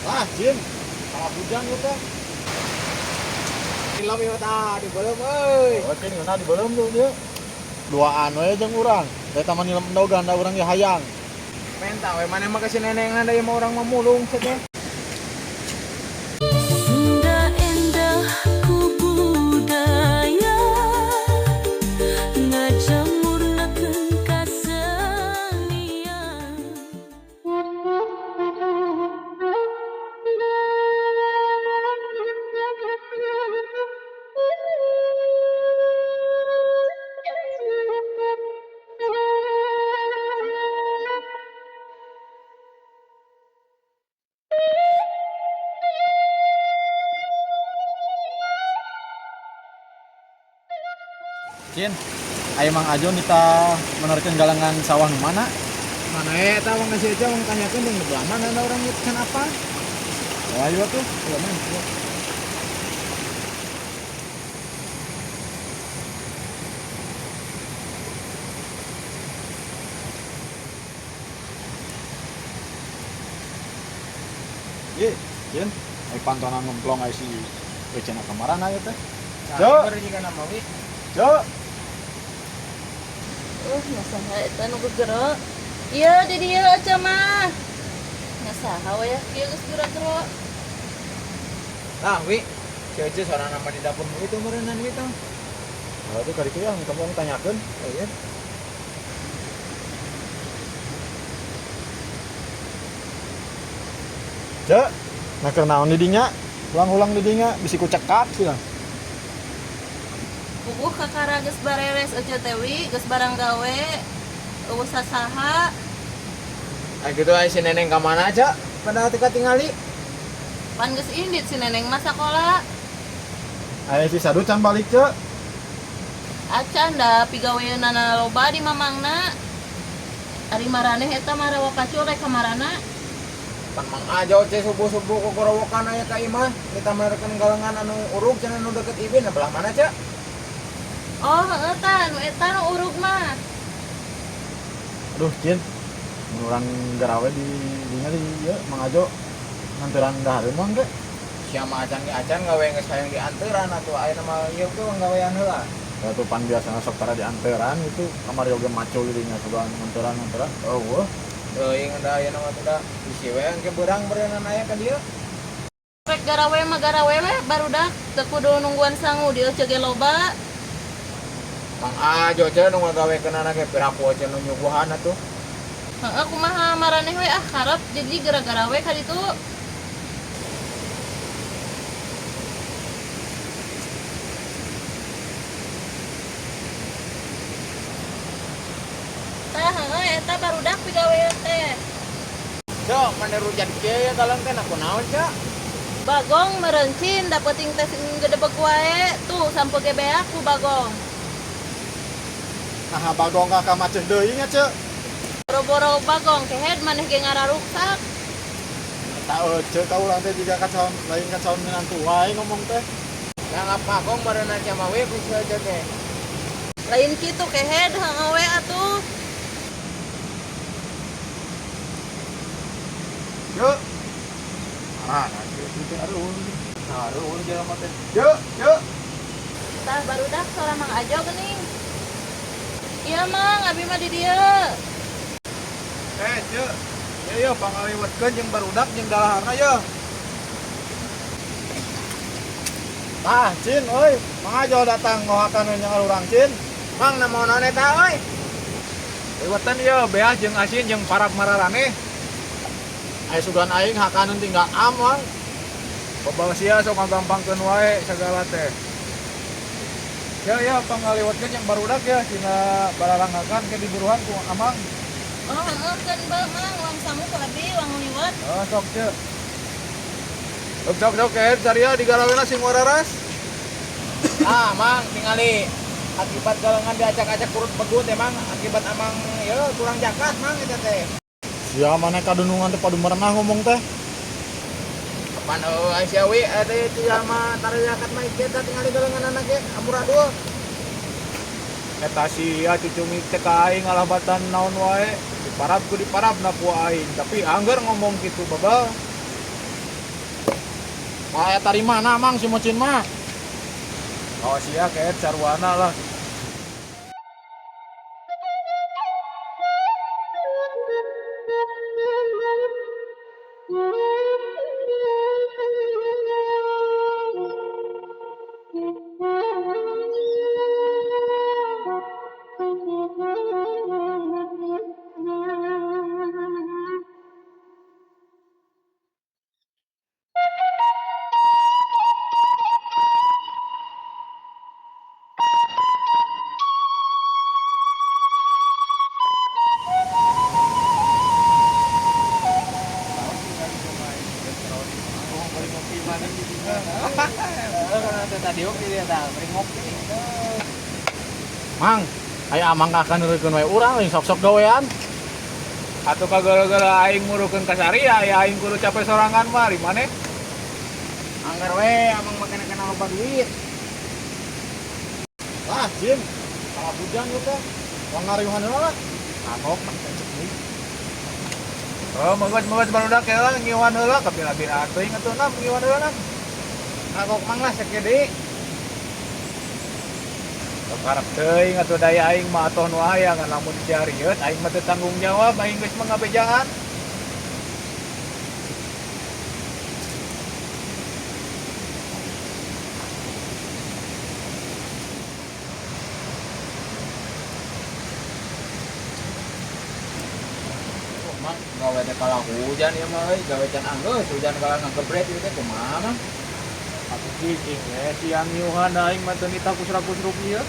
Ah, Jin, salah hujan lu teh. Film ieu tah di beuleum euy. Oh, Jin ngeuna di beuleum tuh dia. Duaan we jeung urang. Teh taman nilem endogan da urang ge hayang. Menta we mana mah ka si neneng ada yang mau orang mamulung teh. Sunda endahku budaya ngajamurnakeun kasenian. Jin, aya Mang Ajo nita menorikeun galangan sawah nu mana? Mana eta mah geus aja mau tanyakeun deung belah mana ada orang nyetkan apa? Oh, ayo tuh. Ya man. Ye, Jin, aya pantonan ngemplong aya si becenah kamaran aya teh. Cok. Bari jika nama wi. Cok. Nasaha eta nu geura. Ieu di dieu aca mah. Nasaha we ya ieu geus geura-geura. Ah, wi. Cece sorangan nama di dapur itu meureunnan wi tah. Kalau itu kali yang kamu tanyakan, Oh iya. Cek, nah kernaon di dinya, ulang-ulang di dinya, bisi ku cekak sih lah. Puguh kakara geus bareres aja tewi, geus barang gawe. Eueuh sasaha. Ah gitu aya si neneng ka mana aja? Pada tika tingali. Pan geus indit si neneng mah sakola. Aya si Sadu can balik cek. Acan da pigaweunana loba di mamangna. Ari maraneh eta mah rawa pacul rek kamarana. Pan Mang Ajo ce subuh-subuh ku gorowokan aya ka imah. Kita merekeun galengan anu urug cenah nu deket ibin belah mana cak? Oh, heueuh tah nu eta nu urug mah. Aduh, Cin, menurang garawe di dinya di ya, Mang Ajo nganteran dahareun mah engke. Sia mah acan ge acan gawe geus hayang dianteran atuh aya mah ieu tuh gawean heula. Itu pan biasana sok tara dianteran itu kamari oge macul di dinya coba nganteran. Oh, wah. Teuing da aya nama teh da bisi we engke beurang beureunan aya ka dieu. Rek garawe mah garawe we barudak teu kudu nungguan sangu dieu ceuk ge loba. Mang Ajo ce nu ngagawekeunana ge piraku ce nu nyuguhan atuh. Heeh kumaha maraneh we karep jadi gara-gara we ka ditu. Tah heeh eta barudak pigawean teh. Cok, mana rujan kieu ya dalam teh naon cak? Bagong merencin dapeting teh gedebeg wae tuh sampo ge beak ku Bagong. Nah, bagong kakak macet deui nya cek. Boro-boro Bagong kehed maneh ge ngararuksak. Tahu cek kau lantai juga kacauan lain kacauan menantu wae ngomong teh. Yang apa kong berenang sama we ku saja teh. Lain kitu kehed heeh we atuh. Yuk. Ah, nanti itu aduh jalan mati. Yuk. Tah barudak sora Mang Ajo geuning. Iya Mang, abi mah di dieu. Cek. Ya pangaliwatkeun jeung barudak jeung dalaharna ya. Tah, Cin, euy. Mang Ajo datang ngohakan yang urang Cin. Mang namonon eta euy. Liwatan ya beas jeung asin jeung parab mararane. Aya sugan aing hakaneun tinggal am, Bapak sia sok ngagampangkeun wae segala teh. Ya pangaliwatkeun yang barudak ya cina balarangakan ke diburuhan ku Amang. Oh heeh keun Mang, uang samu ku abi uang liwat. Oh sok teu. Sok ke saria digalawena sing wararas. Ah, Mang tingali akibat galengan diacak-acak kurut pegut emang akibat amang ya kurang jakat Mang eta teh. Sia maneh kadunungan teh padu merenah ngomong teh. Pan Aisyah we ada itu sama tara jakat mah kita tingali galengan anak ge amburadul. Eta sia cucumi teh ka aing alabatan naon wae. Diparab ku diparabna ku aing, tapi angger ngomong kitu babal. eta di mana mang si Mocin mah? Oh sia kayak sarwana lah. Tadi oke dia dah, beri ngopi. Mang, aya amang akan neurekeun wae urang yang sok-sok gawean. Atuh kagara-gara aing ngurukeun ka sari aya aing kudu capek sorangan mah di maneh. Anggar we amang makan kenal loba duit. Lah, Jin. Kalau hujan lu teh. Wang ngariuhan heula lah. Anok mah cecek deui. Oh, moga-moga barudak ya lah ngiwan heula kabila-bila teuing atuh nam ngiwan heula nam. Agok mang lah sakede. Karep teuing atuh daya aing mah atoh nu aya ngan lamun diarieut aing mah teu tanggung jawab aing geus mah ngabejaan. Mang gawe teh kalau hujan ya mah euy, gawe can anggeus hujan kalau ngagebret ieu teh kumaha mang? Atuh cicing siang nyuhan aing mah teu ditakus-rakus ieu.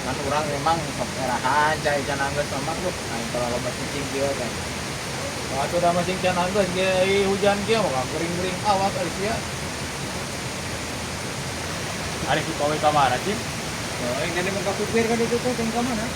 Kan urang memang sok erahan cai can anggeus mah tuh. Aing kalau loba cicing kieu teh. Atuh da masing can anggeus ge hujan kieu mah kering-kering awak ari sia. Ari si kowe ka mana, Cin? Oh, yang tadi muka supir kan itu teh ka mana?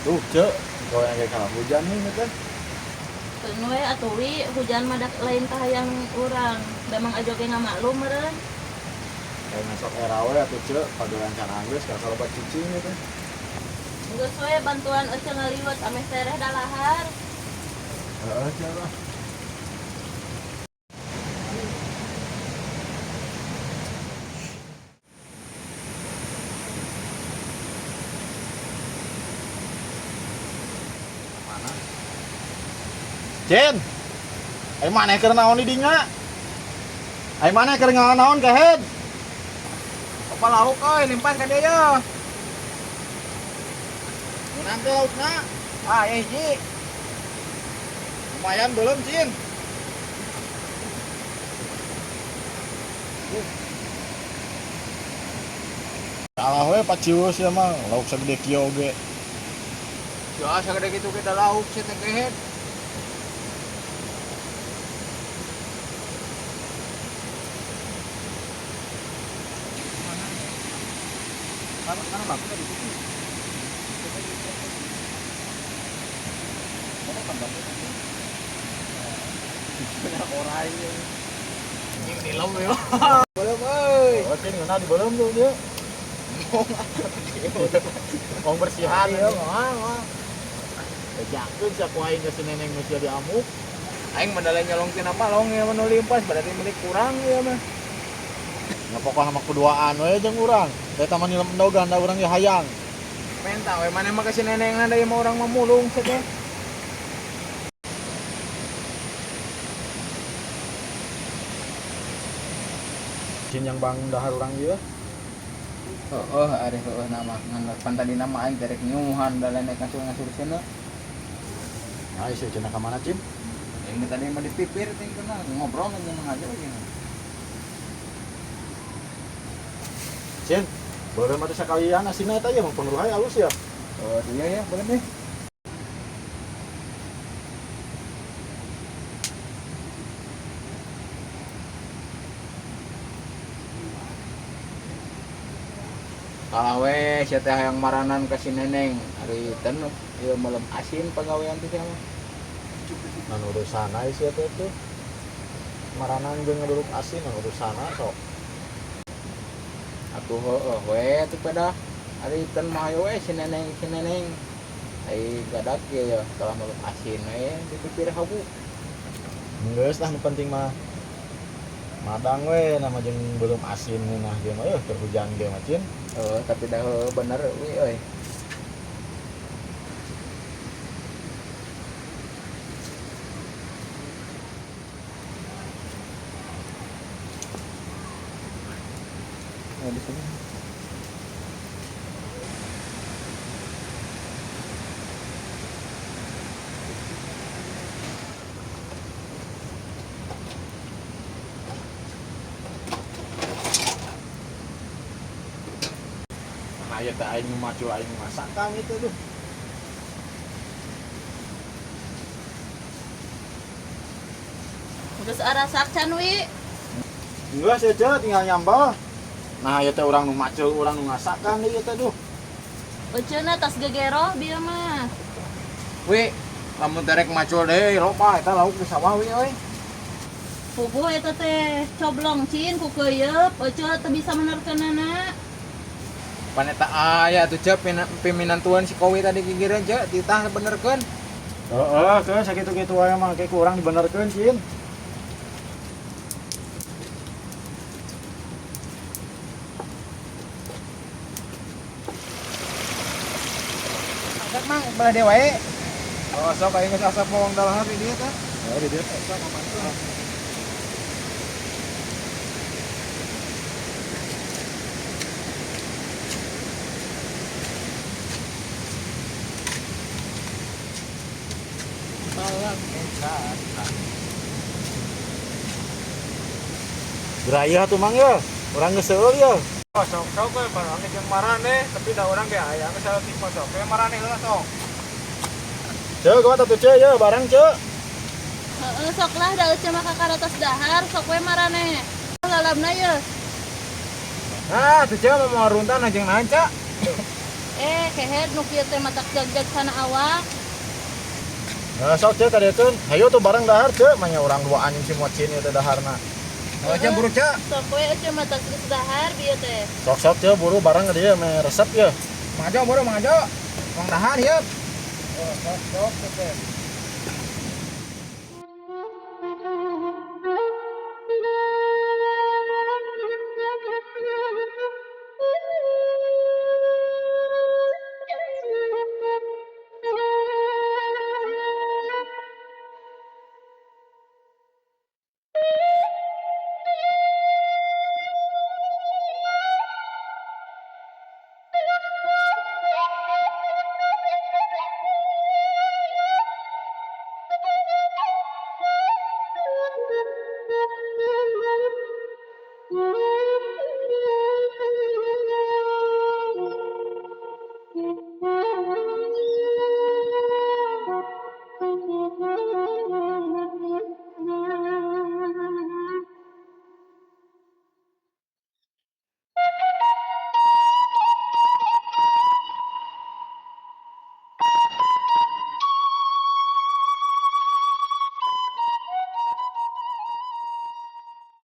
Tuh, Cek, gawe yang kayak hujan nih teh. Teu we atuh wi hujan mah dak lain kahayang urang. Damang ajoge ngamaklum meureun. Kayak ngasok era we atuh Cek, pagelan can anggeus ka kaloba cicing teh. Geus we bantuan euceul ngaliwat ame sereh dalahar. Heeh, Cek lah. Cin, ayo mana keur naon di dinya? Ayo mana keur naon ke head? Apa lauk euy limpas ka dieu. Munang teh laukna. Ah, ya hiji. Lumayan belum, Cin? Salah we pacius ya mah, lauk segede kieu ge. Ya sagede kitu kita lauk sia teh kehet. Mana bang? Orang ini nilau ya. Belum euy. Oh, Cin ngena di belum tuh dia. Mau bersihan Iya, ya. moal. Jakeun sia ku aing geus neneng geus jadi amuk. Aing mandala nyolongkeun apa long ya nu limpas berarti milik kurang ya mah. Ngapokon sama keduaan we jeung urang. Teh taman nilem endogan da urang ge hayang. Menta we mana mah kasih nenengan da mah orang mamulung cenah. Cin yang bang dahar urang ieu. Heeh, ari heueuh nama ngan pan tadi nama aing terek nyuhan da lain ngasur cenah. Nah, isi cenah ka mana, Cin? Aing tadi mah dipipir teh kenal ngobrol jeung aja we. Cin, boleh mah sakalian asina eta ya mun hayang alus ya. Oh, iya ya, boleh deh. Kawe sia teh hayang maranan ka si Neneng. Ari ten ieu malam asin pagawean teh mah. Nan urusana sia teh tuh. Maranan jeung ngeduruk asin nan urusana sok. Atuh heueuh we atuh pada. Ari ten mah we si Neneng. Ai gadak ya salah malam asin we dipikir habu. Geus lah nu penting mah madang we nama jeung belum asin nah dia mah terhujan ge mah cin. Tapi dah bener we euy. Di sini. Nah ya teh aing maju aing masak kang itu tuh. Geus arasak can wi. Enggak saja tinggal nyambal. Nah ya teh urang nu macul urang nu ngasak kang ieu teh duh. Euceuna tas gegero bieu mah. We lamun terek macul deui loba eta lauk di sawah we euy. Puguh eta teh coblong cin ku keuyeup, euceul teu bisa menerkeunana. Paneta aya tuh cep piminantuan si Kowi tadi gigireun cep ditah benerkeun. Heeh, keun sakitu-kitu wae mah kayak kurang dibenerkeun cin. Asap mang belah dewa we. Oh, sok aing geus asap bawang dalahan di dieu teh. Oh, di dieu teh sok amantu. Geraya tuh mang ya, orang ngesel ya. Oh, sok we barang jeung marane tapi da urang ge aya geus saeutik mah sok we marane heula sok. Cek, gua tuh cek ya, barang cek. Heeh, sok lah da euceul mah kakaratos dahar, sok we marane. Lalabna ye. Nah, tuh cep mau runtan jeung naon cek. Kehead nu kieu teh matak jag-jag sana awak. Nah, sok cek tadi tuh. Hayo tuh barang dahar cek, manya orang dua anjing si muat sini teh daharna. Oh, cek buru cek. Sok we euceul matak geus dahar bieu teh. Sok cek buru barang ke dia me resep ya. Majo buru majo. Mang dahan yeup. Oh, sok cek.